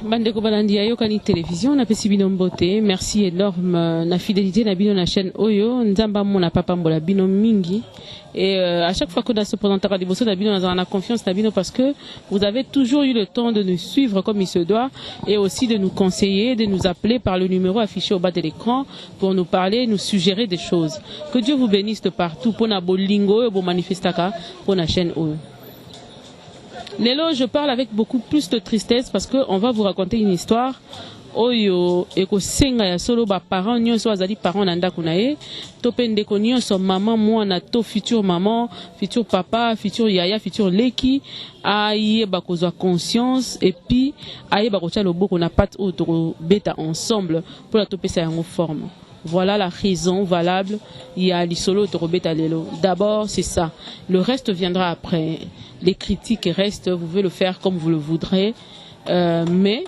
Bandeko balandi ya yokani télévision na pesi bino mbote. Merci énorme na fidélité na bino na chaîne Oyo nzamba mona papa mbola bino mingi. Et à chaque fois que nous se présentera des bosses, nous avons confiance na bino parce que vous avez toujours eu le temps de nous suivre comme il se doit et aussi de nous conseiller, de nous appeler par le numéro affiché au bas de l'écran pour nous parler, nous suggérer des choses. Que Dieu vous bénisse de partout pour na bolingo et pour manifestaka pour la chaîne Oyo. Lelo, je parle avec beaucoup plus de tristesse parce qu'on va vous raconter une histoire. Oyo eko senga ya solo ba parents nyonso azali parents na ndako na ye to pende ko nyonso maman mwana to futur maman futur papa futur yaya futur leki aye ba kozwa conscience et puis aye ba kotia loboko na patte o to beta ensemble pour la topesa yango forme. Voilà la raison valable. Il y a l'isolo to beta lelo. D'abord c'est ça. Le reste viendra après. Les critiques restent. Vous pouvez le faire comme vous le voudrez, mais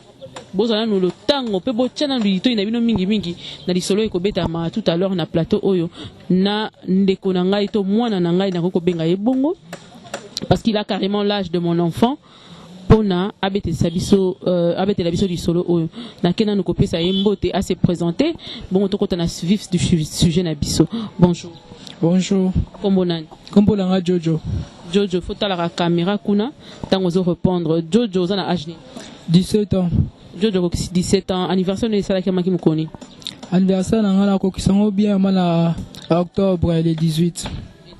bozana no le tango pe bochana ndito ina bino mingi mingi na lisolo ekobeta ma tout à l'heure na plateau Oyo na ndeko na ngai to mwana na ngai na ko benga ebongo parce qu'il a carrément l'âge de mon enfant pona abete sabiso abete la biso lisolo Oyo na kena no kopesa yembote à se présenter bon to kota na vif du sujet na biso. Bonjour. Bonjour. Kombo nani? Kombo langa Jojo. Jojo faut la caméra kuna tango zo répondre. Jojo zana âge 17 ans. Jojo 17 ans, anniversaire de Salaki Maki Mukoni. Anniversaire na kokisango bien mana octobre le 18.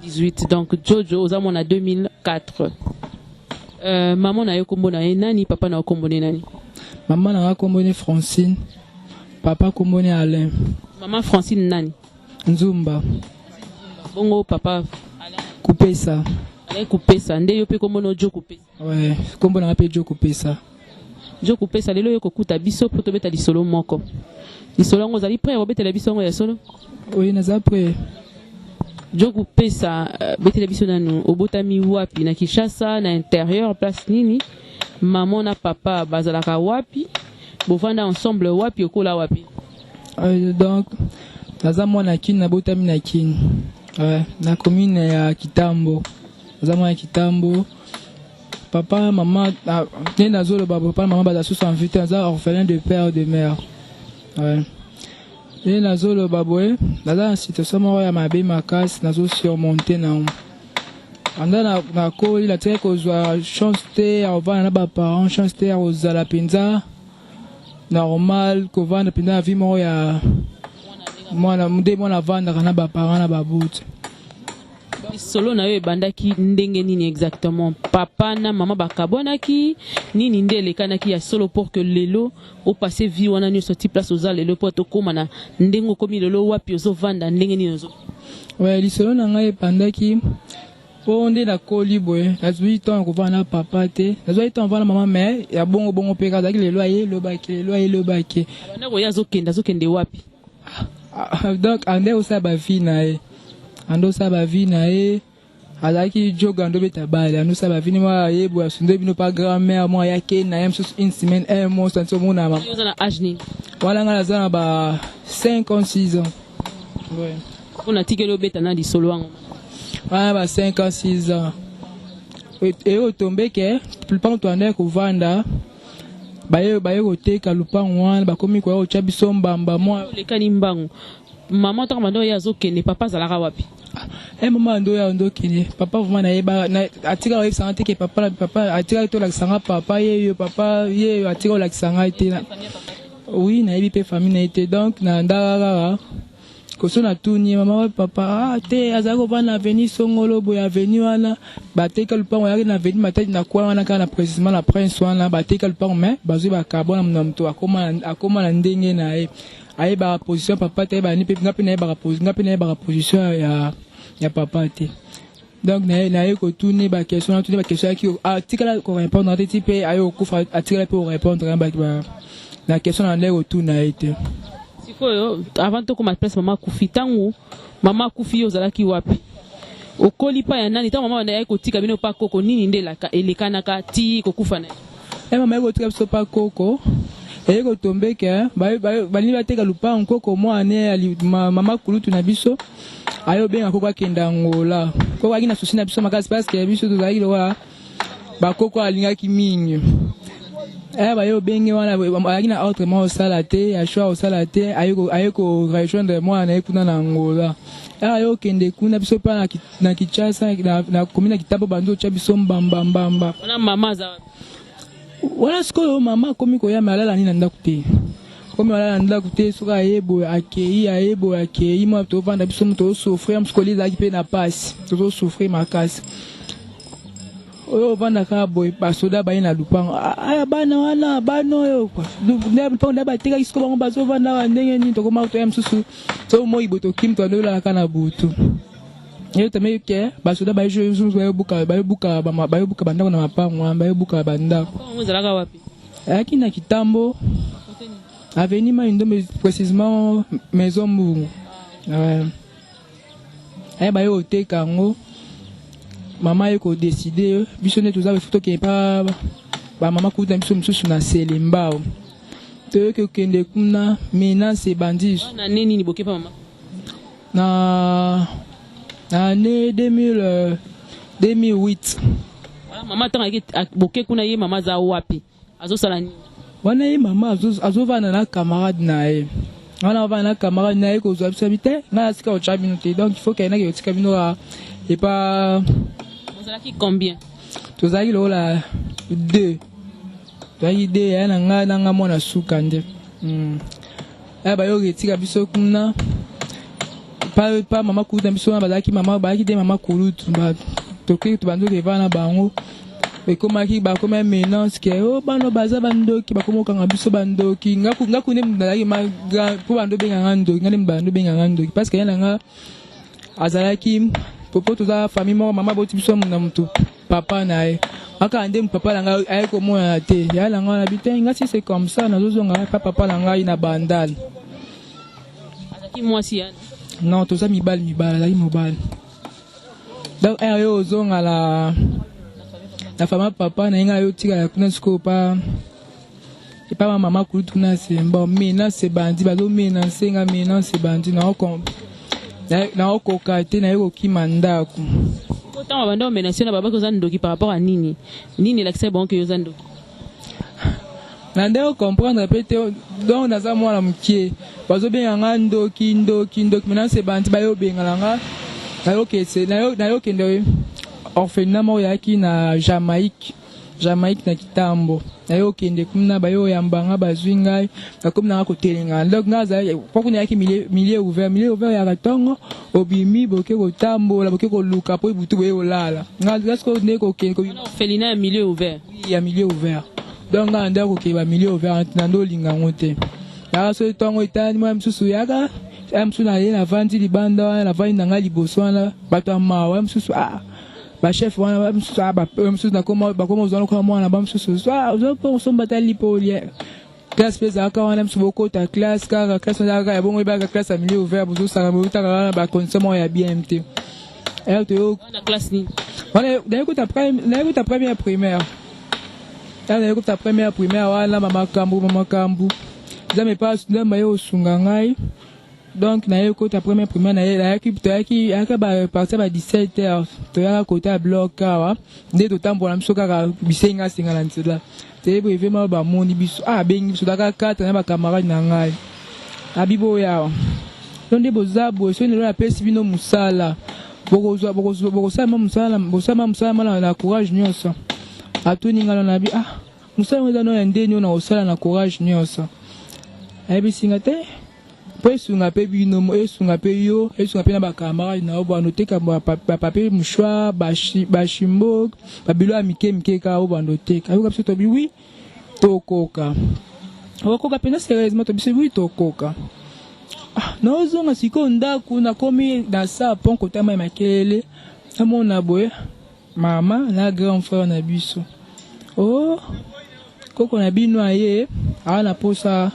18 donc Jojo ozamona na 2004. Maman na yo kombo na nani, papa na yo kombo nani? Maman na kombo ne Francine. Papa kombo ne Alain. Maman Francine nani? Nzumba. Bongo papa Kupesa. Alain Kupesa, nde yo pe kombo no Jo Kupesa. Ouais, kombo na pe Jo Kupesa. Jo Kupesa lelo yo kokuta biso pour to beta lisolo moko. Lisolo ngo zali prêt obeta la biso ngo ya solo? Oui, naza prêt. Jo Kupesa beta la biso nanu obotami wapi na Kinshasa na intérieur place nini? Maman na papa bazalaka wapi? Bovanda ensemble wapi okola wapi? Donc naza mwana kin na botami na kin. Ouais, na commune ya Kitambo. Naza mwana Kitambo. Papa, maman, papa, maman, basa 68 ans, orphelin de père et de mère. Ouais. Et nazolo baboué, dans situation moi ya mabe makas, nazo surmonter na. Anda na ko il a très kozwa chance te avant na ba parents, chance te aux la pinza. Normal ko vanda pinza vie mo ya mwana mude mwana vanda kana ba parents na ba bout. Solo na yo ebandaki ndenge nini exactement? Papa na maman bakabonaki nini ndele kanaki ya solo pour que lelo au passé vie wana nyo sorti place aux lelo pour to koma na ndengo komi lelo wapi ozo vanda ndenge nini ozo? Ouais, li solo na ngai ebandaki po nde na koli boye nazwi temps ko vanda papa te nazwi temps vanda maman mais ya bongo bongo pe kazaki lelo aye lo baki na ko yazo kende wapi? Donc ande osa ba vie na ye ando saba vie na ye alaki joga ando beta bale ando saba vie moi yebo asunde bino pas grand-mère moi yake na yem une semaine un mois santo mona mama yo na âge ni wala ngala zana ba 5 ans 6 ans. Ouais, on a tikelo beta na di solo wango wala ba 5 ans 6 ans et au tomber que plupart to ande ko vanda baye ko teka lupango wana ba komi ko chabiso mbamba moi le kanimbango. Maman ta mando ya zo kende papa zalaka wapi? Maman ndo ya ndo kende papa vraiment na yeba na atika wa santé que papa atika to la sanga papa ye papa ye atika la sanga ite oui na yebi pe famille na ite donc na ndara ko so na tuni maman papa te azako bana venir songolo boya venir wana bateka le pan ya na venir matadi na kwa wana kana précisément la prince wana bateka le pan mais bazu ba carbone na mto akoma na ndenge na ye aye ba position papa te ba ni pe ngapi na ba position ya papa te donc na ye ko tourner ba question qui article ko répondre te type ayo ko fa article pour répondre na question na le retour na été siko avant to ko ma place maman kufitangu maman kufi yo zalaki wapi okoli pa ya nani ta maman na ye ko tika bino pa koko nini ndela ka elekana ka ti ko kufa na maman ye ko tika so pa koko et ko tomber que bani bateka lupango koko moi ne mama kulutu na biso ayo benga kokwa kenda ngola kokwa kina susina biso makasi parce que biso to zaki lowa ba koko alingaki mingi bayo bengi wana ayaki na autrement osala te ashwa osala te ayeko rejoindre moi na ekuna na Angola ayo kende kuna biso pa na Kinshasa na commune Kitambo bando cha biso mbamba wana mama za wana sikoyo mama komi koya malala ni na ndako te komi malala na ndako te soka ayebo akei moi to vanda biso to souffrir mskoli za ki pe na passe to souffrir makasi oyo vanda ka boy basoda bayi na lupango aya bana wana bano yo kwa nda bateka kisiko bango bazo vanda ndenge ni to koma to msusu to mo iboto kim to ndola kana butu yo teme ke basoda bayi jo msusu bayi buka bandako na mapango bayi buka bandako ngo zalaka wapi aki na Kitambo avenue Maindo précisément maison Mbungu bayi oteka ngo maman eko décidé biso ne toza foto ke pa ba mama kuta biso msusu na Selembao to ke kende kuna menace bandit na nini ni bokepa mama na année 2008 wala mama tanga ki boke kuna ye mama za wapi azosala nini wana ye mama azovana na camarade na ye wana vana na camarade na ye ko zo habite na sika o chabino te donc il faut que na ke tika bino et pas qui combien tozaki lola 2 tozaki 2 ya nanga mwana suka nde bayo ketika biso kuna pa mama kulutu biso bazalaki mama bazalaki te mama kulutu tokoki tobandoki evana bango ekomaki bakoma menance ke bano baza bandoki bakomokanga biso bandoki ngaku nde nazalaki po bando benganga ndoki nga nde bando benganga ndoki parce que ya nanga azalaki popo toza famille moko mama boti biso na mutu papa na ye aka ande papa na ngai aye komona te ya la ngai na bite ngasi c'est comme ça na zozonga papa na ngai na bandal azaki mwasi ya non toza mibali azaki mobali donc ayo ozonga la famille papa na ngai yo tika kuna siko pa epa mama kulutu na semba mena se bandi bazo mena senga mena se bandi na na okoka te na yeko kima ndako autant bando menation na baba ko zandoki par rapport à nini l'accès bon que yo zandoki na ndeko comprendre peut-être donc naza mwana mkie bazo benga ndoki maintenant c'est bandi bayo benga nga na yo kese na yo kende orphelinat mo yaki na Jamaïque na Kitambo na yo kende kuna bayo yambanga bazwinga comme na ko telinga donc naza poko na yaki milieu ouvert ya ratongo obimi boke ko tambola boke ko luka po butu boye lala ngaza ko ne ko kende ko orphelinat milieu ouvert ya milieu ouvert donc nganda ko ke ba milieu ouvert na ndo linga ngote na so tongo itani mwa msusu yaka msusu na ye na vandi libanda na vandi na liboso na bato amawa msusu ba chef wana msusu na koma ozana kwa mwana ba msusu ozo somba tali polie classe pesa ka wana msusu boko ta classe ka classe na ya bongo ba classe milieu ouvert bozo sanga bota ka ba condition ya BMT to na classe ni wana d'ailleurs ta première primaire d'ailleurs ta première primaire wana mama kambu jamais pas ndamba yo sunga ngai donc na yo ta première primaire na ya équipe to yaki aka ba partir ba 17h to ya côté bloc kawa nde to tambola msoka ka bisenga singa na ntila te bo vraiment ba moni biso bengi biso daka 4 na ba camarade na ngai abibo yawa donc de bozabo so ne la pesi bino musala boko sama musala na courage nyonso atuni ngala na bi musala mwana no ya ndeni na osala na courage nyonso abisinga te esunga pe bino esunga pe yo esunga pe na bacamarade na obo anoteka papier mouchoir bashimbo babilo ya mike ka obo anoteka ayoka biso tobi wi tokoka okoka pena sérieusement tobi se wi tokoka naozonga siko ndako nakomi na sa pon kotama makelele namona boye mama na grand frère na biso koko na bino aye na posa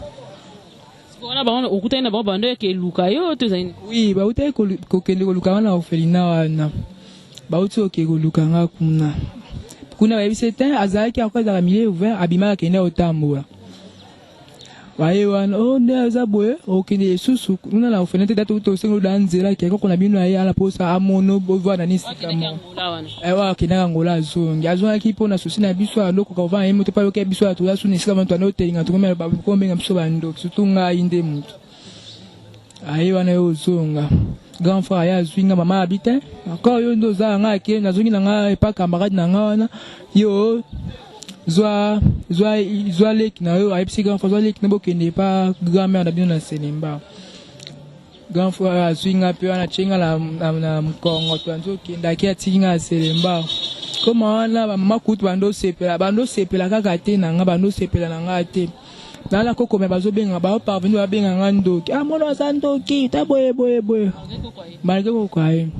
wana baona ukuta ina bando yake luka yo to zaini oui bauta ko kende ko luka wana orphelinat wana bauti oke ko luka nga kuna ba bisete azaki akwa za milieu ouvert abima kende otambola Waye wana oh nde za boye okende susu una la ofenete datu to sengo danzela ke ko na bino ya la posa amono bova na nisika mo ewa kina ngola zongi azwa ki pona susi na biso aloko ka va yemo to pa ke biso atu ya suni sika bantu anotelinga to komela ba ko mbenga biso bando sutunga inde mutu ayi wana yo zonga grand frère ya zwinga mama habite encore yo ndo za nga ke na zongi na nga e pa camarade na nga wana yo Zwa leki na yo aipsi grand frère zwa leki na bokende pa grand-mère na bino na Selemba grand frère azwinga pe wana chenga na mkongo to anzo kenda ki atinga na Selemba koma wana ba mama kutu bando sepela kaka te na nga bando sepela na nga te na koko me bazo benga ba parvenir ba benga nga ndoki mono za ndoki ta boye malgré ko aye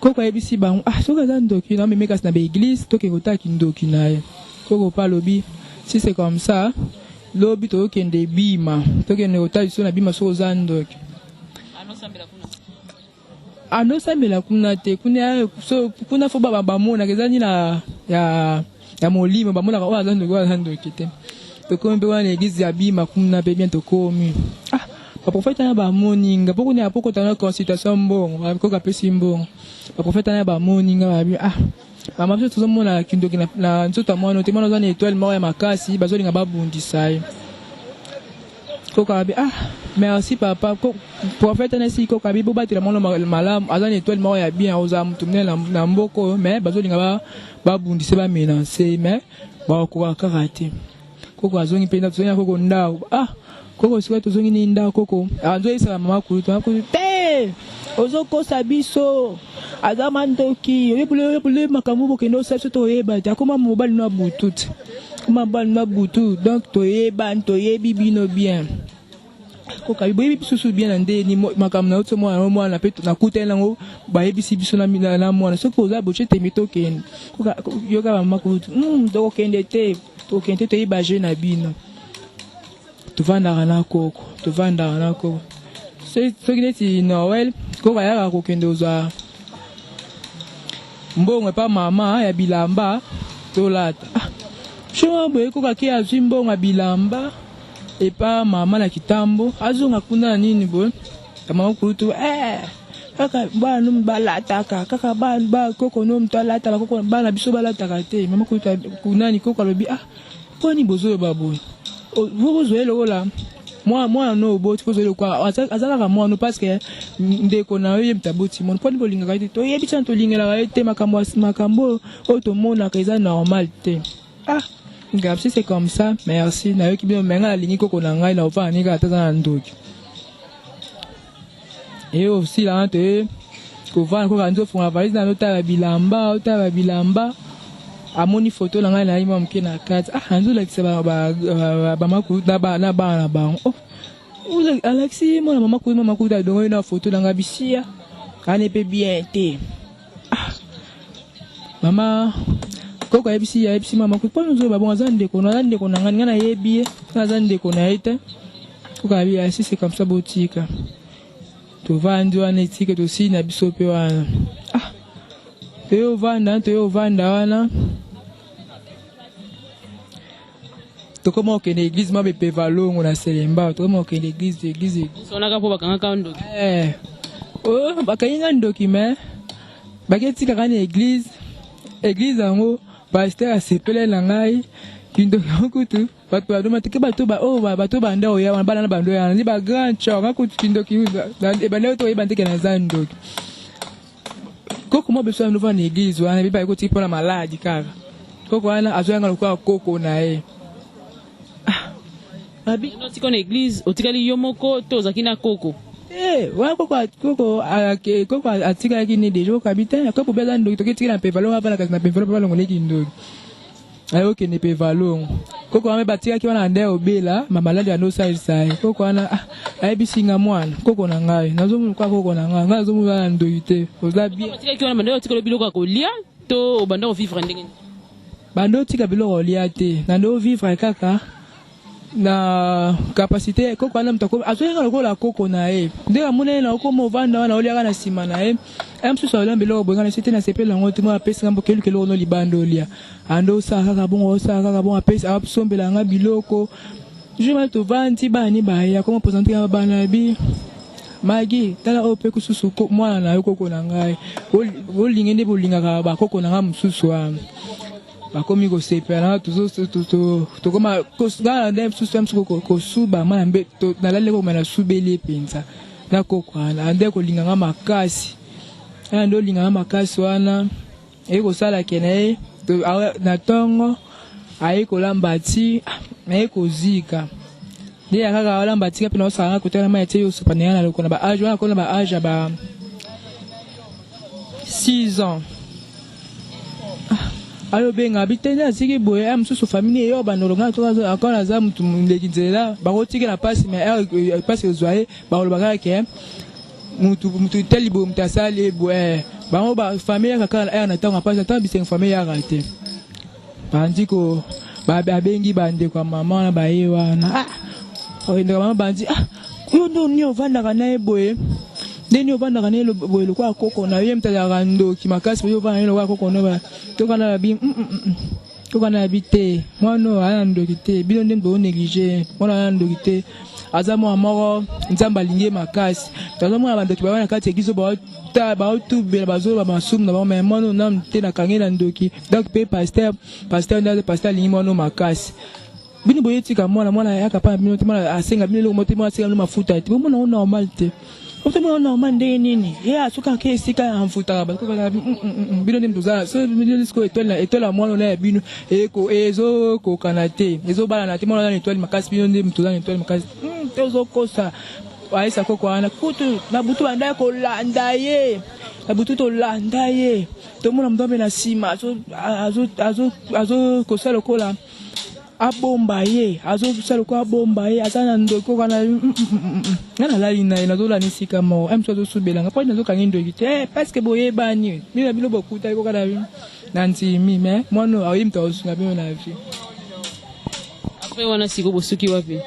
koko ebisi bango soka za ndoki na meme kasi na ba église toke kotaki ndoki naye koko pa lobi si c'est comme ça lobi to kende bima tokende kotaki so na bima so za ndoki anosambela kuna te kuna fo baba mona kezani na ya molimo bamona ka za ndoki te tokombe wana église ya bima kuna pe bien tokomi ba prophète na ba moninga poko ne apoko tana consultation mbongo ba ko ka pesi mbongo ba prophète na ba moninga ba bi mama biso tozomona kindoki na nzoto mwana te mwana zana étoile moko ya makasi bazolinga babundisa ye koka bi merci papa ko prophète na si koka bi bobatela mwana malamu azana étoile moko ya bien oza mutumne na mboko mais bazolinga babundisa ba menacer mais ba ko kaka te koko azongi penda tsonya koko ndao koko sika tozongi ni ndao koko anzo isa mama kulutu te ozokosa biso azama ndoki oyebule makambo bokendo saso toyeba te akoma mobali na butut koma bali na butu donc toyebi bino bien koka boyebi biso bien na ndeni makambo na otso mwana pe na kutela ngo bayebisi biso na mwana soko oza boche temito ken koka yoka mama kulutu doko kende te tokende toyeba je na bino tovandaka na koko soki neti Noël koko ayaka kokende ozwa mbongo epa mama ya bilamba tolata shoma boye koko ake azwi mbongo ya bilamba epa mama na kitambo azonga kuna na nini boye mama kulutu kaka bana nomi balataka kaka bana koko nomi to alataka koko bana biso balataka te mama kulutu kunani koko alobi poni bozoyoba boye vozoyela ola mwana no boti vozoyela kwa azalaka mwana parce que ndeko na yo mtaboti mwana poni bolingaka te toyebisa tolingelaka ye te makambo oyo tomonaka eza normal te ngab si c'est comme ça merci nayoki bino menga nalingi koko na ngai na ovaa nika ataza na ndoki e aussi la te kovana koka nzofunga valise na otala bilamba amoni photo na ngai na ima mke na kati anzolakisa bamakulu na bana na bango alexi mwana mamakulu adongo na photo na ngai bisia ane pe bien te mama koko yebisi mama ko pona zo babon aza ndeko na ngai na yebi aza ndeko na ite koka bi asi c'est comme ça botika to vandi wana etika to sina biso pe wana toyo vanda wana tokoma okende église mabe pe valongo na Selemba tokoma okende église sonaka po bakanga ka ndoki bakanga ndoki mais baketika kana église yango pasteur asepele na ngai kindoki kutu bato badoma teke bato banda oya bana na bando ya ni ba grand changa kutu kindoki ebane to ebandeke na zandoki koko mo beso no va na église wana biba ekoti pona maladi kaka koko wana azoyanga lokwa koko na ye abi no tiko na église otikali yomoko to zakina koko wa koko atika kini dejo kabita ko pobeza ndo toketika na pevalo hapa na kasi na pevalo pevalo ngoleki ndo ayo kene pevalo koko ame batika ki wana nde obela mamaladi ya no sai koko wana ayebisinga mwana koko na ngai nazomu kwa koko na ngai nazomu na ndo yite oza bien batika ki wana bando tika biloko kolia to obanda vivre ndenge bando tika biloko lia te na ndo vivre kaka na capacité koko ana mtako azoyaka lokola koko na ye ndeka mona na ko mo vanda wana oliaka na sima na ye amsu so lambe lo bongana c'était na sepela ngoti mo apesi ngambo keluke lo no libando lia ando sa kaka bon apesi absombela nga biloko je ma to vanti bani ba ya comment présenter ba bana bi magi tala ope kususu ko mwana na yo koko na ngai olingende bolingaka ba koko na nga mususu wa bakomi ko sepela to koma kosala ndem system ko suba mana to nalale ko mana subeli penza na koko ana ande ko linganga makasi ando linganga makasi wana eko sala kene to na tongo aiko lambati aiko zika dia kaka lambati kapi na osanga kutana ma ete yo supaniana loko na ba age wana kona ba age ba 6 ans. Alors benga bitenda siki boye am susu famille yo banolonga to akona za mutu mlekinzela bakotike na passe mais passe ozoaye balobaka ke mutu telibo mutasali boye bango ba famille kaka na tanga passe tant biseng famille ya raté bandiko babengi bande kwa mama na bayewa na ndeka mama bandi yo ndo nyo vanda kana boye ndeni obanda kana lo boye kwa koko na yem tala ndo kimakasi yo vanda lo kwa koko no ba to kana bi to kana bite mwana ana ndo kite bilo ndembo négliger mwana ndo kite azamo amoro nzamba linge makasi tazo mwana bando kibana kati egizo ba tu be bazo ba masum na ba mwana na mte na kangela ndoki donc pe pasteur na pasteur lingi mwana makasi bini boye tika mwana yakapa bino mwana asenga bino moto mwana asenga no mafuta ti mwana ona normal te oto mwana normal nde nini ye asuka ke sika amfuta ba ko kana bino ndem tozala so bino disko etola mwana na bino eko ezo ko kanate ezo bala na ti mwana na etoile makasi bino ndem tozala etoile makasi tozo kosa waisa koko ana kutu na butu banda ko landa ye na butu to landa ye to mwana mdombe na sima azo kosala kola abomba ye azo sala ko abomba ye azana ndoko kana ngana lali na nazola ni sika mo amso zo subela ngapo nazo kangindo kite parce que boye bani mina bilo bokuta ko kana nanti mi me mono awimta osunga bino na vie après wana siko bosuki wapi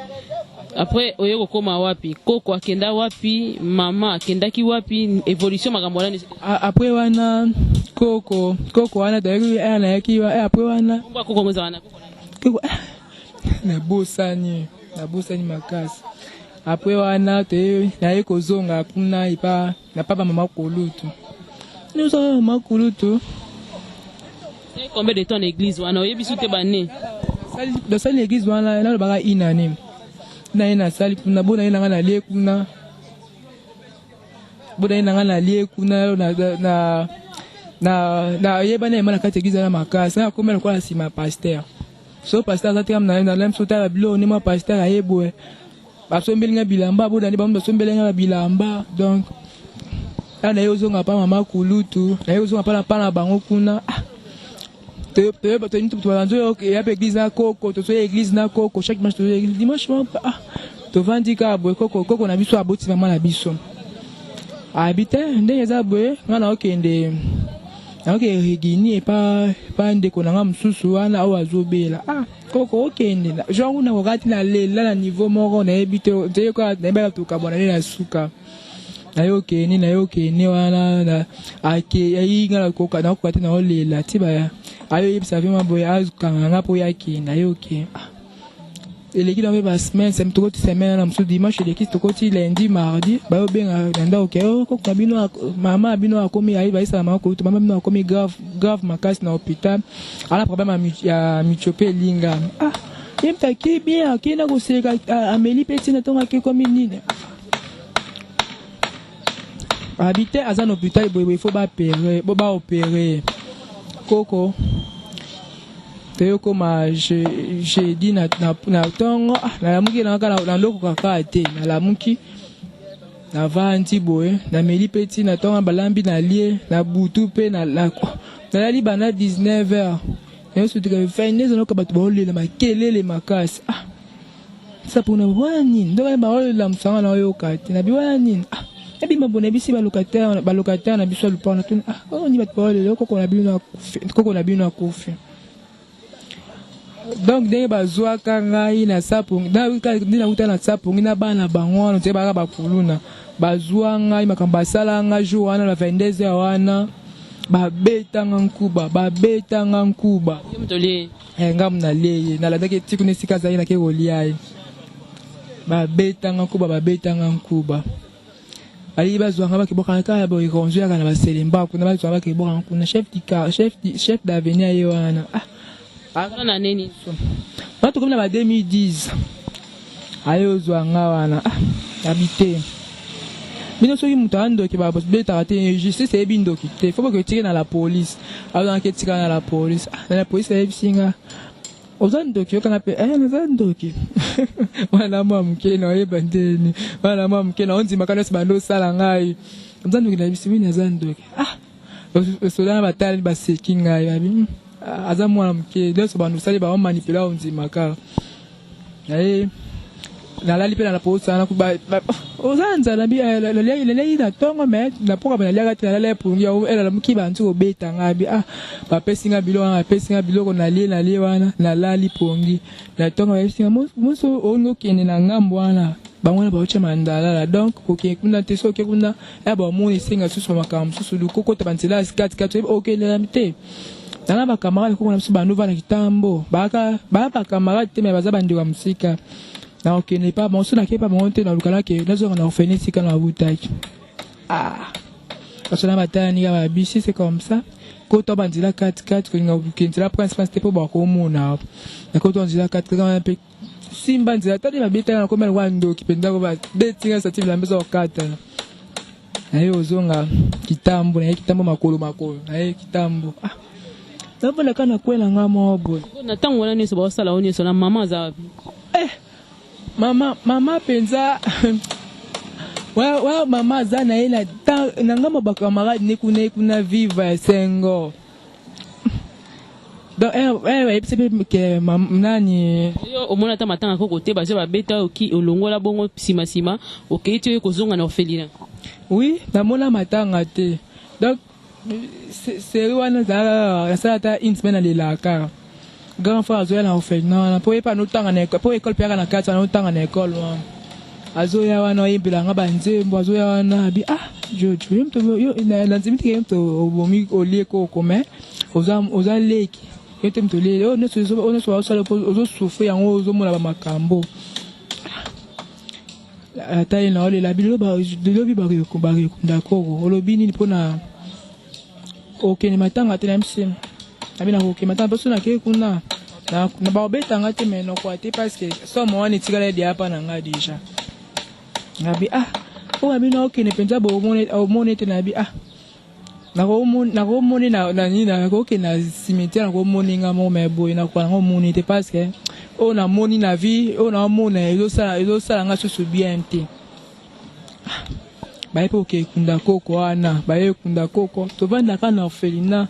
après oyeko koma wapi koko akenda wapi mama akendaki wapi evolution makambo wana après wana koko wana dayo ana yakiwa après wana koko mweza wana na busani makasi après wana te na yeko zonga kuna ipa na papa mama kolutu nous sommes mama kolutu combien de temps l'église wana oyebi sute bane dans cette église wana na baka inane na ina sali kuna bona ina na lie kuna bona ina na lie kuna na yeba na emana kati église na makasi na komela kwa sima pasteur so pasteur atika na lem sota bilo ni ma pasteur ayebwe basombelinga bilamba boda ni bamba sombelinga bilamba donc ana yozonga pa mama kulutu na yozonga pa na bango kuna te bato ni tu banzo ya église na koko to so église na koko chaque dimanche to église dimanche to vandika boy koko na biso aboti mama na biso habite ndenge za boy ngana okende regini et pas ndeko na nga mususu wana au azobela koko okende genre na wakati na lela na niveau moko na ebite te ko na bela to kabona na suka na yokeni wana na ake yinga na koka na kokati na olela tiba ayo yebisa vema boy azukanga ngapo yake na yoke eleki na ba semaine c'est tout semaine na musu dimanche eleki tokoti lundi mardi ba obenga nda okeo ko kabino mama bino akomi ayi ba isa mama ko mama bino akomi grave makasi na hôpital ala problème ya michope linga yemta ki bien akina ko seka Amélie petit na tonga ke komi nini habite azan hôpital boy faut ba opérer koko koma j'ai dit na tongo na lamuki na loko kaka te na lamuki na vanti boye na meli petit na tongo balambi na lie na butu pe na lali bana 19h et ce truc fait ne zono ka bato baolela makelele makasi ça pour na wani ndo ba baolela msanga na yo kati na biwani ebi mabona bisi ba locataire na biso lupa na tun ni bato baolela koko na bino akufi donc ndenge bazwaka ngai na sapongi na uta na sapongi na bana bango wana te baka bakuluna bazwa ngai makambo basala nga jour wana la 22h wana babetanga nkuba nga mna leye nalandaki tiku nesika zali na ke kolia ye babetanga nkuba ali bazwanga bakiboka kaka boikonzo yaka na baselemba kuna bazwanga bakiboka kuna chef d'avenir ye wana na nini bato comme na ba 2010 ayo zwanga wana habité bino soki mutu andoki babetaka te justice eyebi ndoki te fo boke tike na la police azanake tika na la police ayebisinga oza ndoki yokanga mpe naza ndoki wana mwa moke na oyeba ndeni wana mwa moke na ondimaka nyonso bando osala ngai oza ndoki na bisi wini aza ndoki soda na batali baseki ngai abi aza mwana moke nyonso bando osali baomanipula ondimaka nalali mpe na la police wana oza nzala lelei na ntongo me napoka banaliaka te nalala epungi elalamuki banzi kobeta ngabi bapesinga biloko nalie wana nalali pongi na ntongo bayebisinga moso onokende na ngambo wana bango na baotya mandalala donc kokende kuna te soki kuna bamoni esenga susu bamakambo mosusu lukokota banzela ya sikatikati oyebi okendelami te nana bakamarade koko na biso banova na kitambo baa bakamarade te me baza bandeko ya mosika na okende pa bonso na kepa monte na lukala ke nazo na ofeni sika na butaki parce que na batani ya bisi c'est comme ça ko to bandila 4 ko nga bukentela principal c'était pour bakomona na ko to bandila 4 quand pe simba nzila tadi babita na komela wando kipenda ko ba betinga sative la mbezo okata na yo zonga kitambo makolo na kitambo na vola kana kwela ngamo boy na tango wana niso ba sala oni so na mama za mama penza wa mama za na ela na ngamba ba camarade ne kuna viva sengo donc epe ke nani yo omona ta matanga koko te ba je ba beta oki olongola bongo sima oketi yo kozonga na orphelinat oui na mona matanga te donc c'est wana za ça ta une semaine à la grand frère azoya na orphelinat po epa no tanga na po école peka na kati na tanga na école wana azoya wana yembela nga banzembo azoya wana bi jojo yo na nzimiti ke mto obomi olie ko kome oza leki yote mto le no so sala ozo souffrir yango ozo mona ba makambo atali na ole la bilo ba lobi ba d'accord olobi ni pona okene matanga te na msim abina ko kema tambo sona ke kuna na ba obeta ngate meno kwa te parce que so mo wani tigala dia hapa na nga deja ngabi o abina okene penza bo mone te na bi na ko mone na ni na ko ke na cimetière na ko mone nga mo me boy na kwa ngo mone te parce que o na moni na vie o na mone ezo sala nga susu bien te ba epo ke kunda koko wana ba e kunda koko to vanda kana orphelinat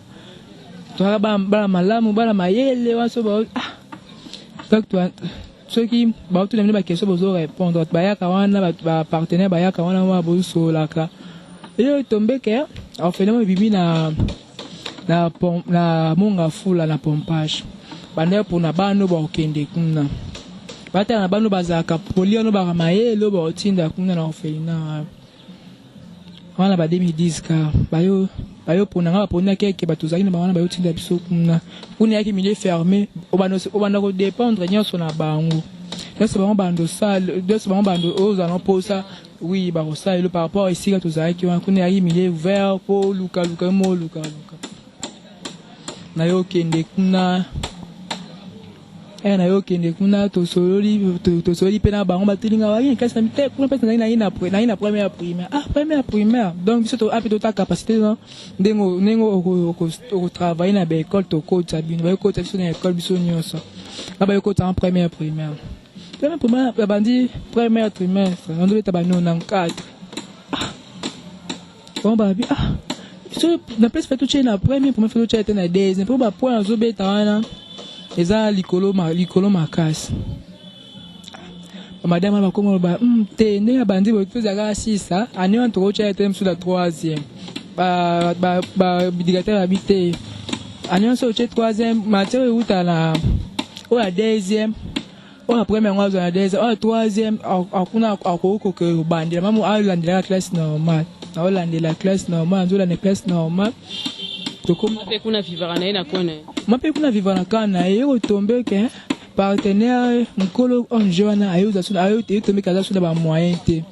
to ba malamu ba mayele waso ba donc toi ceux qui ba tout les ba question bozo répondre ba ya kawana ba partenaire ba ya kawana wa bozo laka et tombe ke orphelinat bibi na monga fula na pompage bande pour na bano ba okende kuna bata na bano bazaka polio ba mayele ba otinda kuna na orphelinat wana ba 2010 ka bayo pona nga pona keke batuzaki na bana bayo tinda biso kuna yaki milieu fermé obana ko dépendre nyonso na bango nyonso bango bando sale bando oza no posa oui ba rosale par rapport ici ka tuzaki wana kuna yaki milieu ouvert po luka na yo kende kuna na yo kende kuna to sololi pena bango batilinga waki kasi na mite kuna pesa na première primaire donc biso to apito ta capacité non ndengo au travailler na ba école to coach abino ba coach biso na école biso nyonso ba coach en première primaire bandi première trimestre on devait tabano na 4 bon ba bi so na place fait tout na première fait tout na deuxième pour ba point zo beta wana eza likolo makasi madame ba komo ba te ne abandi bo tuzaka 6 ani on to cha etem sur la 3e ba bidigateur habité ani on so cha 3e matière uta na au la deuxième au la première mois la deuxième au la troisième akuna akoko que bandi maman a la classe normale a la classe normale nzo la classe normale to comme kuna vivre na kona ma pe kuna vivre na kana yo tomber que partenaire mukolo on jeune ayo za suna ayo te tomber kaza suna ba moyen te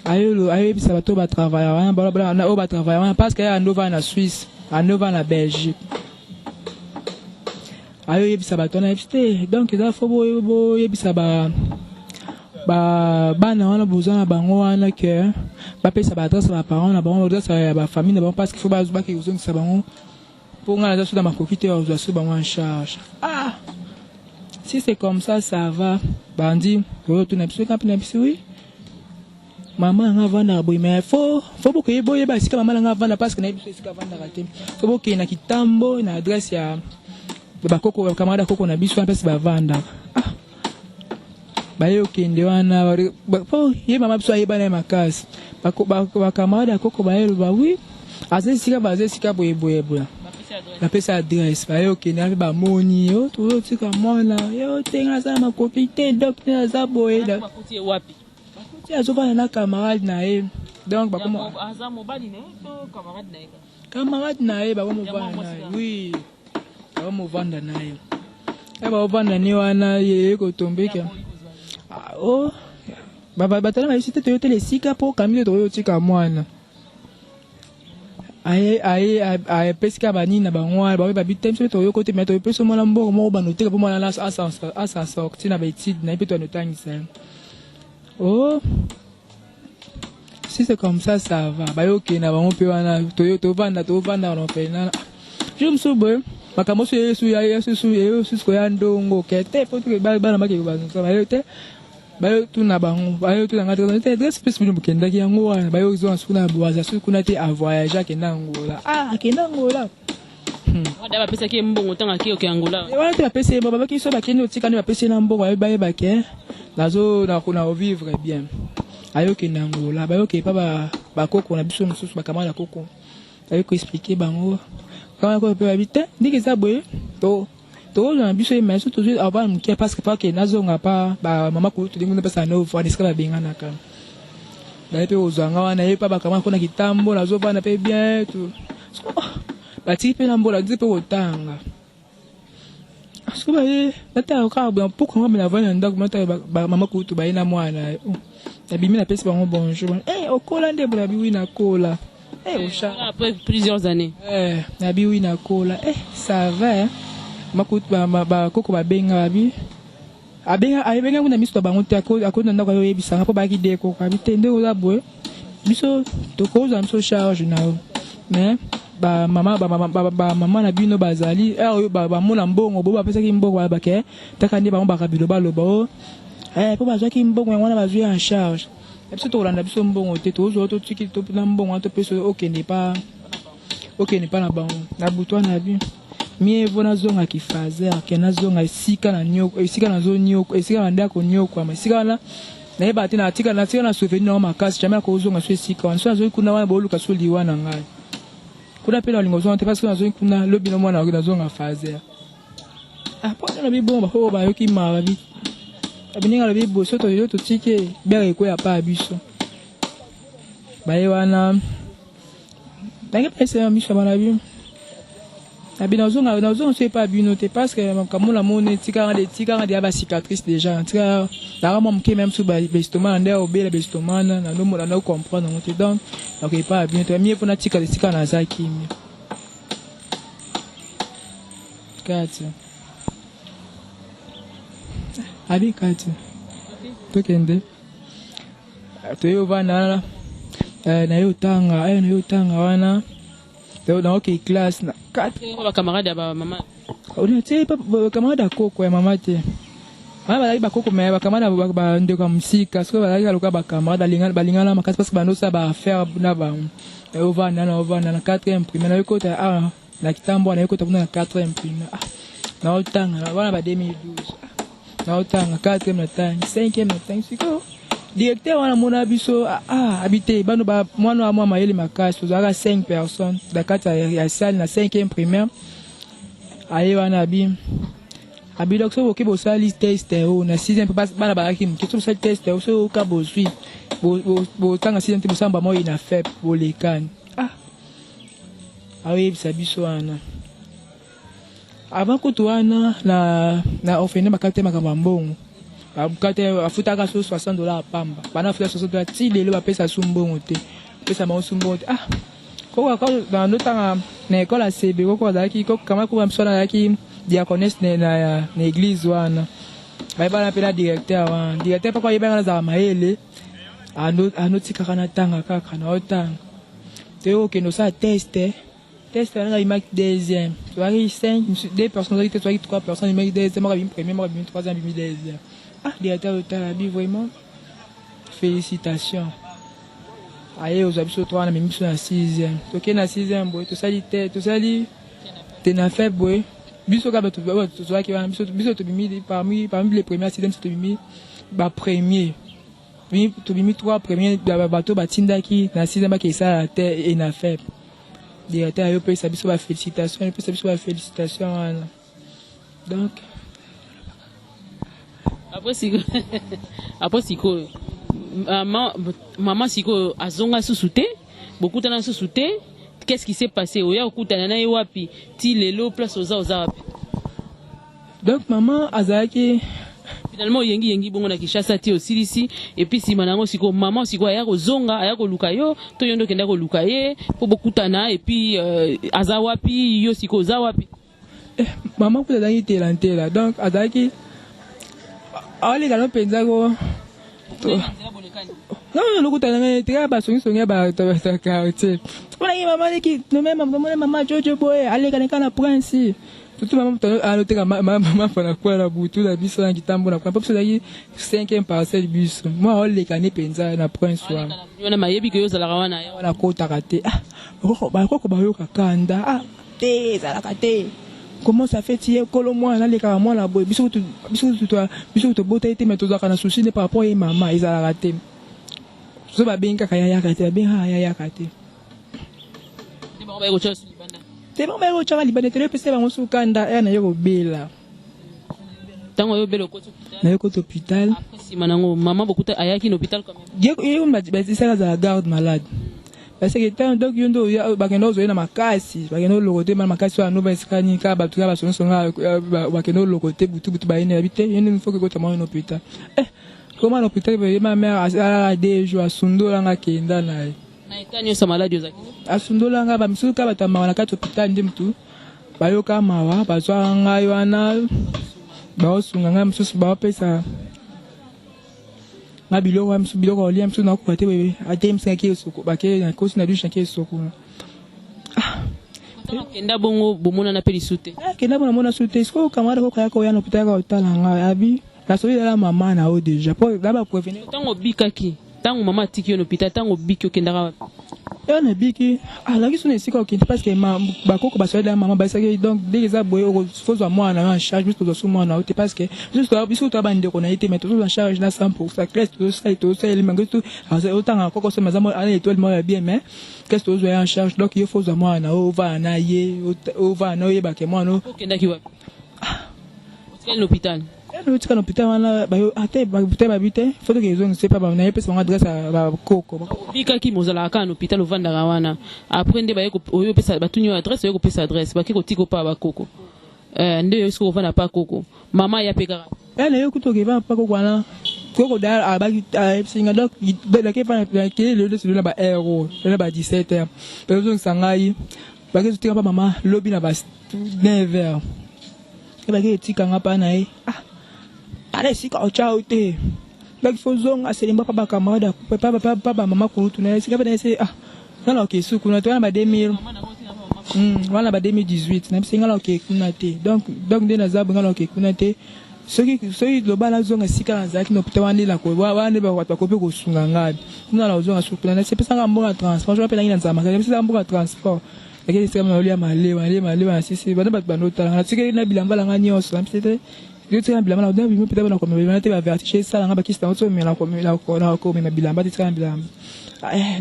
ayo bisa bato ba travailler na o ba travailler parce que ya nova na Suisse à nova na Belgique ayo bisa bato na FT donc il faut bo bisa ba na wana besoin na bango wana que ba pesa ba adresse ba parents na bango adresse ba famille na bango parce qu'il faut ba zuba ki uzongi sa bango pour ngala za ma kokite o za su bango en charge. Si c'est comme ça va bandi yo tu na biso kampi na biso oui maman nga vanda boy mais faut beaucoup y boy ba sika maman nga vanda parce que na biso sika vanda raté faut beaucoup na kitambo na adresse ya ba koko kamada koko na biso pesa ba vanda ba yo kende wana po ye mama biso ayeba na makasi ba kamada koko ba yo ba oui azesika boy la pesa adresse ba yo kende ba moni yo to tika mona yo tenga za makopite docteur za boy da wapi azoba na camarade na ye donc ba comme azamo bali ne to camarade na ye ba mo vanda na ye oui ba mo vanda na ye ba vanda ni wana ye ko tombeka ba tala ma cité to tele sika po kamile to yo tika mwana aye pesika bani na bangwa ba bitem so to yo côté mais to peso mwana mbongo mo ba noter po mwana na asa sorti na ba étude na pe to notangisa. Si c'est comme ça va. Bah ok, na bango pe wana to vanda on fait na. Je me souviens, makamo su ko ya ndongo kete faut que ba na make ba so ba yote. Ba yo tu na bango, ba yo tu na ngata te dress space bino bukenda ki yango wana. Ba yo zo suna boaza su kuna te a voyager ke na Angola. Ke na Angola. Wada ba pesa ki mbongo tanga ki oke Angola. Wala te ba pesa ba ki so ba keni otika ni ba pesa na mbongo ba ke. Nazo na kuna vivre bien ayoke na Angola bayoke pa ba koko na biso mususu ba kamala koko ayoko expliquer bango kama ko pe habiter ndike za boye to na biso mais surtout avant mki parce que pas que nazo nga pa ba mama ko to dingo pesa no fwa diska ba benga na kan ba pe ozanga wana ye pa ba kamala kona kitambo nazo bana pe bien tout ba tipe na mbola dipe otanga. Parce que bah quand pourquoi on me vendre donc ma maman ko to ba ina mwana abimi na pesa bango bonjour okola nde bla biwi na kola après plusieurs années na biwi na kola ça va makutu ba koko ba benga bi abenga kuna miso bango te akona ndako yo yebisa ngapo ba ki deko ka bitende oza boy biso to ko za miso charge na mais ba mama na bino bazali ba mona mbongo bo ba pesa ki mbongo ba ke takandi ba mbaka bilo ba lobo po bazwa ki mbongo wana bazwi en charge biso to landa biso mbongo te to zo to tiki to na mbongo to peso okende pa na bango na butwa na bi mie vona zonga ki fazer ke na zonga esika na nyoko esika na zo nyoko esika na ndako nyoko ama esika na yeba te na tika na souvenir na makasi jamais ko zonga so esika wana so zo kuna wana boluka so liwa na ngai kuna pela lingo zonga te parce que na zo kuna lobi na mwana na zonga fazer po na bi bomba ho ba yoki ma bi abininga lobi boso to yo to tike bere ko ya pa biso baye wana dange pesa mi shabana bi abina zonga na zonga c'est pas bino te parce que comme la mone tika de ba cicatrice déjà tika la mom qui même sous ba bestoma ndé o bela bestoma na no mo na comprendre on te donc OK pas bino te mi fona tika na zaki mi kati abi kati to kende to yo vana na yo tanga wana to na OK class na kati ba camarade ba mama on était pas camarade koko ya mama te mama ba koko mais ba camarade ba ndeko musika so ba loka ba camarade balingana makasi parce que bano sa ba faire na ba yo vana na 4e primaire na yo kota na kitambo na yo kota na 4e primaire na otanga wana ba 2012 na otanga 4e na tang 5e na tang siko directeur wana mona biso habité bano ba mwana wa mayele makasi tozaka 5 personnes da kata ya salle na 5e primaire aye wana bi Abilok so oke bo sali test o na 6e pas bana ba ki mke so sali test o so ka bo sui bo tanga 6e te bo samba mo ina fep bo lekan awe biso ana avant ko to ana na ofene makate makambongo bakate afutaka so $60 pamba bana afuta $60 ti lelo ba pesa sumbongo te pesa ma sumbongo te ko dans notre na école à CB ko daki ko kama ko msona daki diaconesse na église wana ba pela directeur wana directeur pa ko yebanga za maele ano tikaka na tanga kaka na otanga te o ke no sa test na il marque deuxième tu vois 5 deux personnes qui tu 3 personnes il marque deuxième moi premier moi troisième deuxième directeur de vraiment félicitations. Aye aux habitudes toi on a même sur la 6e. OK na 6e boy tout ça dit t'es na fait boy. Biso ka tu vois qui va biso to bimi parmi les premiers 6e c'est bimi ba premier. Bimi to bimi 3 premiers bateau batinda qui na 6e ba qui ça la terre et na fait. Directeur yo peut ça biso ba félicitations, peut ça biso ba félicitations. Donc après siko maman siko azonga susute beaucoup tana susute qu'est-ce qui s'est passé oya okutana na wapi ti lelo place oza wapi donc maman azaki finalement yengi bongo na Kishasa ti osilisi et puis si manango siko maman siko aya kozonga aya koluka yo to yondo kenda koluka ye po bokutana et puis aza wapi yo siko oza wapi maman ko dangi telantela donc azaki ali kana penza ko non lokutana ngene tika ba songi ba ta quartier ona ye maman ki no même maman Jojo boy ali kana prince tout maman aloteka maman fana kwa la butu la biso na kitambo na kwa parce que 5e parcelle biso moi oli kana penza na prince wa yona mayebi ke yo zala kawana ya wala kota kate ko ba yo kakanda te zala kate. Comment ça fait tirer que le moi là les cas moi là boy biso to bota été mais to za kana souci par rapport à maman ils a raté so ba benga kaya kate ben ha ya kate te ba ko chosi libanda te ba ko chosi libanda te le pese ba ngosu kanda na yo bela tango yo belo ko na yo ko hôpital si manango maman beaucoup ayaki na hôpital quand même yo ba ça la garde malade parce que tant donc yondo bakendo zo na makasi bakendo lokote mal makasi wa no ba skani ka ba tuka ba songa bakendo lokote butu ba ine habite yene il faut que tu m'en hôpital comment l'hôpital ma mère a des jours sundola nga kenda na etanyo sa maladi ozaki asundola nga ba misuka ba tamana ka hôpital ndi mtu ba yo ka mawa ba zwa nga yo ana ba osunga nga msusu ba pesa na bilo ko liam su na ko pate bebe a tem sa ke soko ba ke na ko na du chanke soko kenda bongo bomona na pelisute kenda bona mona sute sko kamara ko kaya ko ya no pitaka otala nga abi la so la mama na o déjà pour là ba prévenir tango bikaki tango mama tiki yo no pitaka tango bikyo kenda ka yo na biki la ki sone siko ki parce que ba ko ba so la mama ba sa donc dès que boy o faut zo moi na en charge juste zo moi na parce que juste biso to ba ndeko na ite mais to en charge na 100% classe to ça il manque tout autant ko so mazamo ana étoile moi bien mais qu'est-ce que zo en charge donc il faut zo moi na o va na ye o va na ye ba ke moi no kenda ki wapi hotel l'hôpital no tika l'hôpital wana ba yo ate ba buté ba bité faut que ils ont c'est pas ba na yepesa mon adresse ba koko bika ki mozala ka l'hôpital ovanda wana après nde ba yeko oyo pesa batunyo adresse yeko pesa adresse ba kiko tiko pa ba koko nde yo siko ovanda pa koko mama ya pekara ele yo kutoke ba pa koko wana koko da ba singa donc la ke pa na ke le de ba héros le ba 17h pe zo sangai ba ke tika pa mama lobby na ba 9h e ba ke tika ngapa na e allez si ka ciao te donc faut zong aselimba pa ba camarade pa mama kurutu na si ka ba ese na ok su kuna to na ba 2000 wala ba 2018 na singa la ok kuna te donc de na zabu ngala ok kuna te soki lo bala zonga sika na zaki no puta wani la ko wane ba watu ko pe ko sunga ngabi kuna la zonga su kuna na se pesa ngamba transport je pela ina nzama ka se ngamba transport lakini sema na ulia male na sisi bana bat banota na sika na bilamba la ngani oso na pete yo tsana bilamba na odan bimi peta bana ko me bana te ba vertige sala ngaba kista oso me la ko me bilamba te tsana bilamba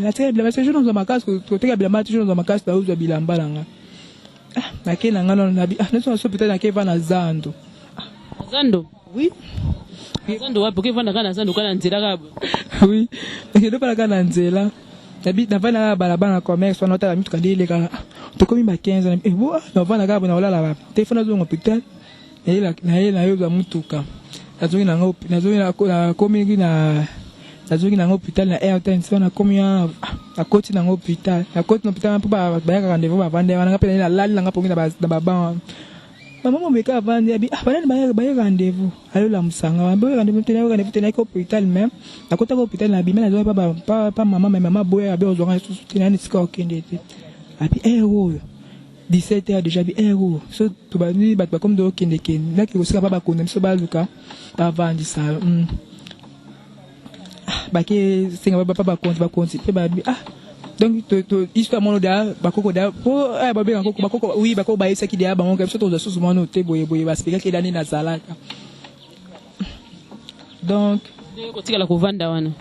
la tsana bilamba se jono za makasi ko te bilamba te jono za makasi la uzo bilamba la nga na ke na ngana na bi na so peta na ke va na zando Zando. Oui. Zando wapi ke vanda kana zando kana nzela kabo. Oui. Et do pala kana nzela. Nabi na vana balabana commerce on nota mitu kandile kala. To komi ba 15 na bo na vana kabo na wala ba. Telefona zo hospital. Na yo za mutuka. Nazongi na ngopi nazongi na komi na nazongi na hospital na airtime sona komi na koti na hospital. Na koti na hospital pa ba ya rendez-vous ba vande wana ngapela na lali nga pongi na ba maman meka vande abi bana ba rendez-vous alo la musanga ba rendez-vous tena ko hospital même na kota ko hospital na bi mena zo pa maman boya abi ozonga soutenir ni sika okende te abi oyo 17h déjà bi so to ba ni ba comme do okende ken na ki osika ba konde so ba luka ba vandi sa ba ke singa ba konti pe ba bi donc to histoire mono da bakoko da po ba be bakoko oui bakoko ba isa ki dia bango comme ça to zasu mono te boye ba spika ki dani na zalaka donc ko tikala ko vanda wana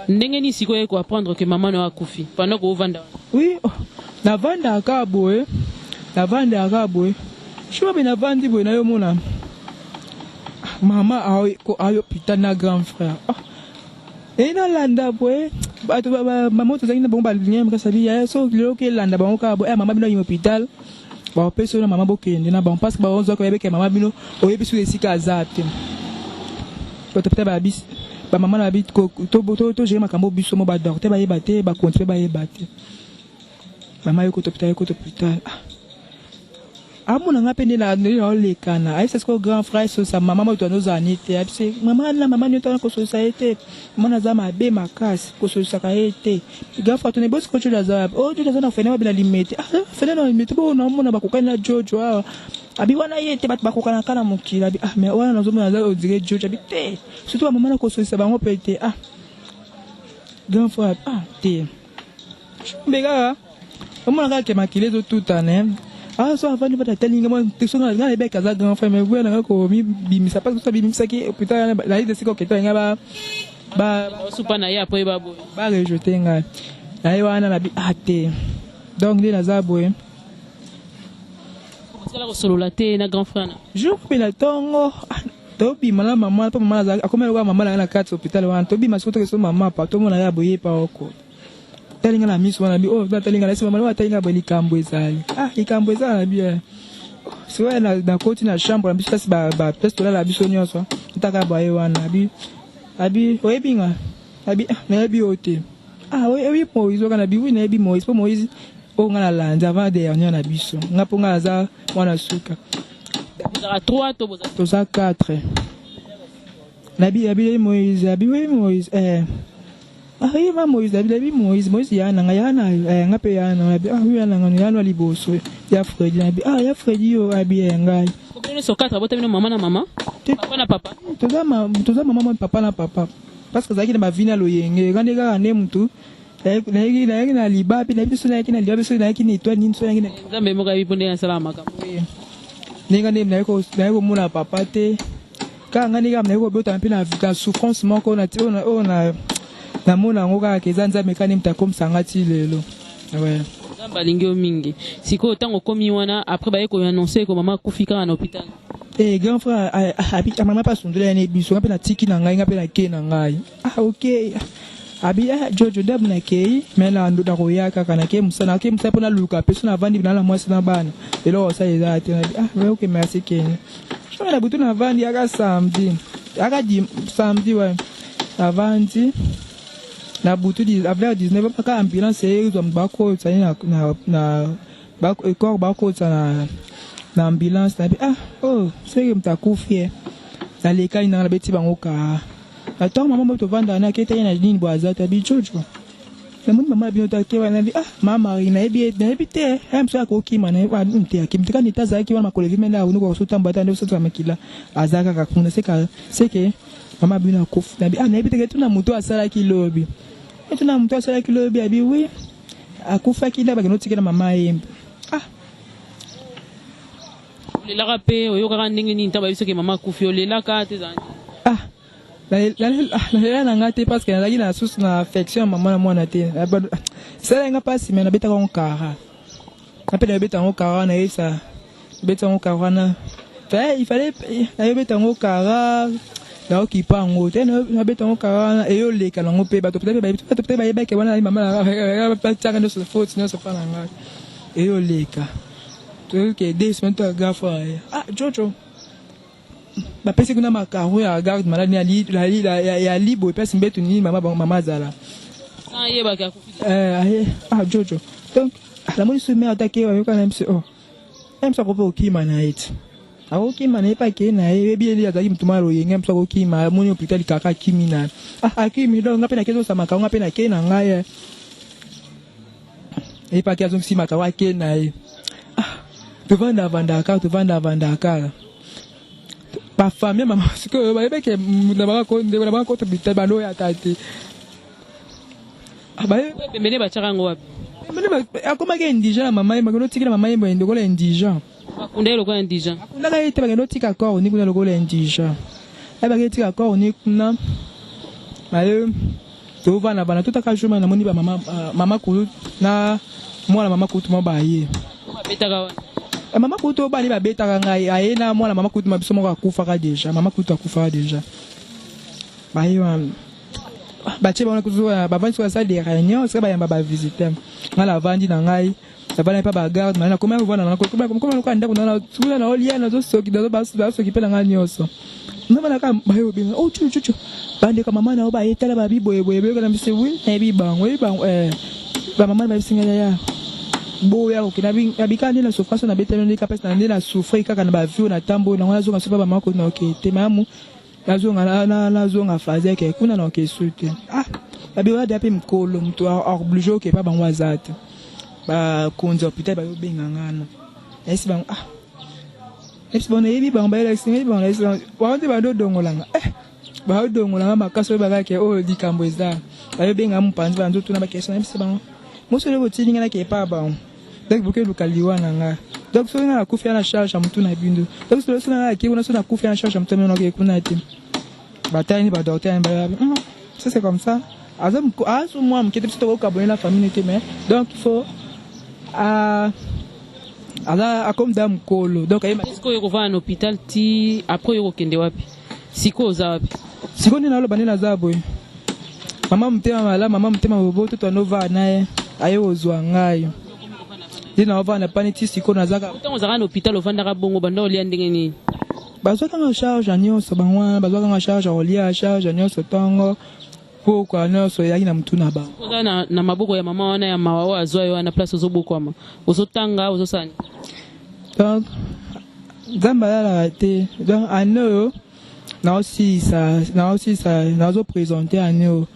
ndenge ni siko ko apprendre que maman no akufi pendant ko vanda oui na vanda ka boye shima be na vandi boye na yo mona mama ayo pitana grand frère ina landa boye bato maman to zangina bongo balinye mka sabi ya so lelo ke landa bango ka bo mama bino yo hôpital ba peso na mama bokende na bon parce que ba onzo ko yebeke mama bino oyebi su esika azate to peut-être ba bis ba mama na bit ko to jema kambo biso mo ba docteur ba yebate ba continuer ba yebate mama yo ko hôpital amuna ngapende na le kana ai c'est que grand frère so sa maman to nos anite abse maman nyoto ko société mona za mabe makasi ko société grand frère to ne boss ko chula za tu za na fena bila limite fena na limite bo na mona bakukana jojo abi wana yete bat bakukana kana mukila abi mais wana nazo mona za odire jojo abi te surtout maman na ko société bango pete grand frère te mbega mona ka ke makile zo tout ane so avant de pas tellement moi texto na ngale be kaza grand frère mais vous na ko mi bimisa pas ça bimisa ki hôpital la liste siko keto nga ba supa na ya après babo ba rejeter nga na yo ana na bi ate donc ndi na za boye sala ko solo la te na grand frère na je pe la tongo to bi mala maman pa maman za akoma yo maman na carte hôpital wan to bi masoto ke so maman pa to mona ya boye pa oko talinga la miso wana bi talinga la sima mala talinga ba likambo ezali likambo ezali bien so na koti na chambre na biso ba place to la biso nyonso ntaka ba ye wana abi oyebinga abi na bi ote oyebi Moïse kana bi wi na bi Moïse po Moïse ngala landa avant dernier na biso ngapo ngala za mwana suka bozaka 3 to za 4 na bi Moïse abi wi Moïse arriva Moïse David Moïse yana ngape yana abi yana ngano liboso ya Fredi abi ya Fredi yo abi ngai ko so 4 botamino mama na mama papa na papa toza mama papa na papa parce que zaki na bavina loyenge kande ka ne mtu na liba pe na biso na yaki na liba biso na yaki ni toi ni so yaki na zambe mo ka biponde na salama ka ninga ne na ko muna papa te ka ngani ka na ko bota pe na souffrance moko na na mona ngoka kezanza mekani mtakomsangati lelo ouais zamba lingio mingi siko tango komi wana après ba yeko annoncer ko mama kufika na hôpital grand frère habita mama pas sundula ne biso ngape na tiki na ngai ngape na ke na ngai okay abi jojo dab na ke mela ndo da koyaka kana ke musana pona luka peso na vandi na la mwasi na bana lelo sa eza tena okay merci ken je na butu na vandi aka samedi ouais avandi na butu di avec 19 pas ambulance zo mbako tsani na bako corps bako tsana na ambulance na c'est que mtakufie na lekani na beti bango ka attends maman to vanda na kete na nini boaza ta bijojo na mama bi to kewa na mama ina ebi te mso ko kima na wa nte akimtika ni tazaki wana makolevi mena unuko kusuta mbata ndio sasa makila azaka kakuna seke mama bi na kofu na na ebi te tuna muto asala kilobi tuna muto asala kilobi abi oui akufa kila ba kinoti kila mama yembe le rapé oyo ka ndenge ni ntaba biso ke mama kufi olela ka te zani la ngate parce que nazaki na source na affection maman na mwana te ça nga pasi mais na beta ko kara na pe na beta ko kara na esa beta ko kara na il fallait mettre en kara na okipa ngo te na beta en kara et yo le kalango pe bato peut-être ba ke wana mama pas tanga no so faute no so pas nga et yo le ka to ke des momento gafa Jojo ba pesi kuna makaro ya garde malade ya libo e pesi mbetu ni mama zala ye ba ka Jojo donc la moni se met attaquer avec un MC même ça ko okima na it okima na pa ke na bien li azaki mtumaro yenge msa okima moni hôpital kaka kimi na akimi donc ngapena kezo sama ka ngapena ke na ngaya e pa ke azongi sima ka wa ke na tu vanda ka ba famille mama parce que ba ke na ba ko te bitel ba lo ya tati ba mene ba charango wapi akoma ke indigent mama ye makono tikila mama ye bo ndoko la indigent akunda lo ko indigent akunda ka ite bagendo tika ko ni kuna lo ko la indigent ai ba ke tika ko ni kuna bayo to vana bana tutaka juma na moni ba mama kulu na mwana mama kutu mo ba ye betaka mama kutu ba ni ba betaka ngai aye na mwana mama kutu mabiso mo akufa ka deja mama kutu akufa deja bayo bache ba kuzuwa ba vansi kwa salle de réunion c'est ba yamba ba visiter ngala vandi na ngai ça va pas ba garde na comment vona na comment ko ndako na tula na olia na zo soki da ba soki pela ngani yoso ndama ka bayo binga chuchu bande ka mama na ba yetela ba biboye boye ka na mse wi na bi bango ba mama ba bisinga ya boya okina bikandi na souffrance na betelo ni kapes na ndina souffrir kaka na ba vie na tambo na ngala zo ka sopa ba mako na okete mamu nazonga faze ke kuna na okesute babiwa dape mkolo mtu obligé ke pa bango azate ba konza hôpital ba yobenga ngana esi bango esi bona yebi bango ba ela singa bango esi wande ba do dongolanga ba dongolanga makaso ba ke dikambo eza ba yobenga mpanzi ba nzoto na ba question esi bango mosolo botilinga na ke pa bango donc boke lukaliwa na nga donc so na kufia na charge mtu na bindo donc so na ki una so na kufia na charge mtu na ke kuna ti bataille ni ba docteur ba ça c'est comme ça azam moi mkete pito ko kabone la famille était mais donc il faut ala comme dame kolo donc est-ce que yo va en hôpital ti après yo kende wapi siko za wapi siko ni nalo banina za boy mama mtema bobo to nova naye ayo ozwa ngayo dina ovana pani ti siko na zaka to zaka na hôpital ovanda ka bongo banda olia ndenge nini bazwaka nga charge nyonso bangwana bazwaka nga charge olia charge nyonso tongo pourquoi nyonso yaki na mtu na ba na maboko ya mama wana ya mawa azwa yo na place ozobokwama ozotanga ozosani donc zamba la te donc ano na aussi ça na zo présenter ano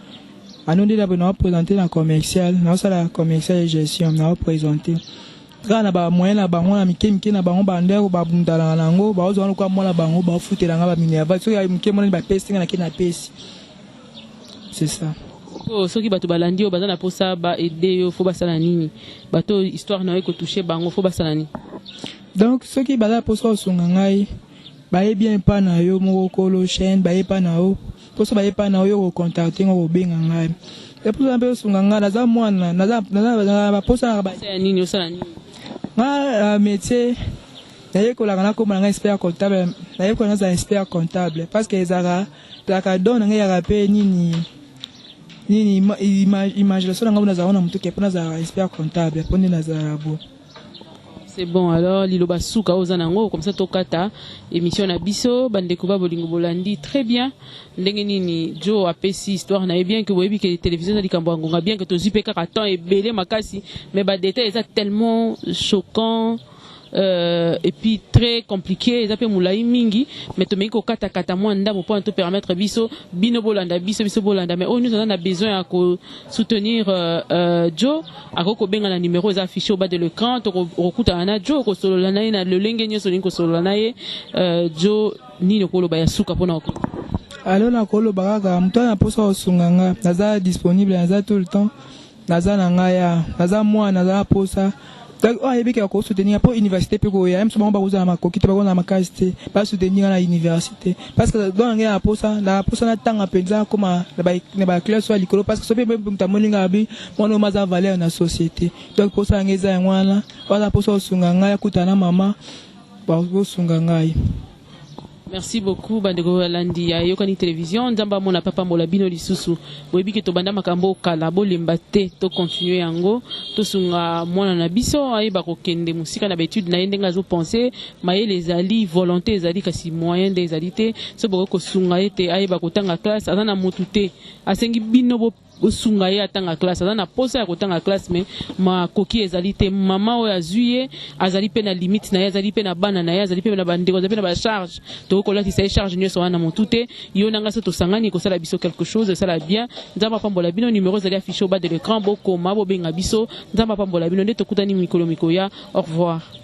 ndela na présenter na commercial na ça la commercial et gestion na présenter kana ba moyen na bango na mikemike na bango bandeko ba bundala nango ba ozo kwa mwana bango ba futela nga ba minerva so ya mikemo na ba pesi na kina pesi c'est ça soki bato balandi yo baza na posa ba aider yo fo basala nini bato histoire na ko toucher bango fo basala nini donc soki bala posa osunga ngai ba e bien pa na yo mo kolo chaîne ba e pa na yo posa ba e pa na yo ko contacter ngo benga ngai et pour un peu osunga ngai na za mwana na posa ba nini osala nini ma métier d'ailleurs que la comme un expert comptable d'ailleurs qu'on a un expert comptable parce que ezara la cadon nga rapé nini image la nga unaza ona mtu kepo naza expert comptable pone naza bo c'est bon alors liloba suka ozanango comme ça tokata émission na biso bandeko ba bolingo bolandi très bien ndenge nini jo apesi histoire na bien que boyebi que télévision na likambo ngonga bien que tozipe kaka temps et belé makasi mais ba détails ça tellement choquant et puis très compliqué ils appellent moulai mingi mais to meko kata kata mwanda pour te permettre biso bino bolanda biso bolanda mais nous on a besoin à soutenir Joe akoko benga na numéro est affiché au bas de l'écran to rokuta na Joe ko solo na na le lenge nyoso linko solo na ye Joe ni no kolo ba ya suka pona ko alors na kolo baraka mto na posa osunganga naza disponible naza tout le temps naza na ngaya naza moi naza posa donc on yebi ka ko soutenir pour université pe ko ya même souvent ba uza ma ko kiti ba na makasite ba soutenir na université parce que dans ngaya posa na tanga penza comme na ba classe soit likolo parce que so pe mta moninga bi mono maza valeur na société donc posa ngeza ngwana wala posa osunga ngaya kutana mama bosunga ngai. Merci beaucoup bandeko Landi ya Yokani Télévision nzamba mona papa mbola bino lisusu boyebi ke to banda makambo kala bolemba te to continuer yango to sunga mwana na biso ayeba kokende musika na betude na yendenga zo penser mayele ezali volonté ezali kasi moyen des ezali so boko sunga ete ayeba kotanga classe azana mutu te asengi bino bo osunga ye atanga classe azana posa ya kotanga classe mais ma koki ezali te mama oyo azuye azali pe na limite na ye azali pe na bana na ye azali pe na bandeko azali pe na ba charge to kolati sa charge nyonso wana motu te yo nanga so tosangani kosala biso quelque chose sala bien nzamba pambola bino numéro ezali affiché au bas de l'écran bokoma bobenga biso nzamba pambola bino nde tokutani mikolo mikoya au revoir.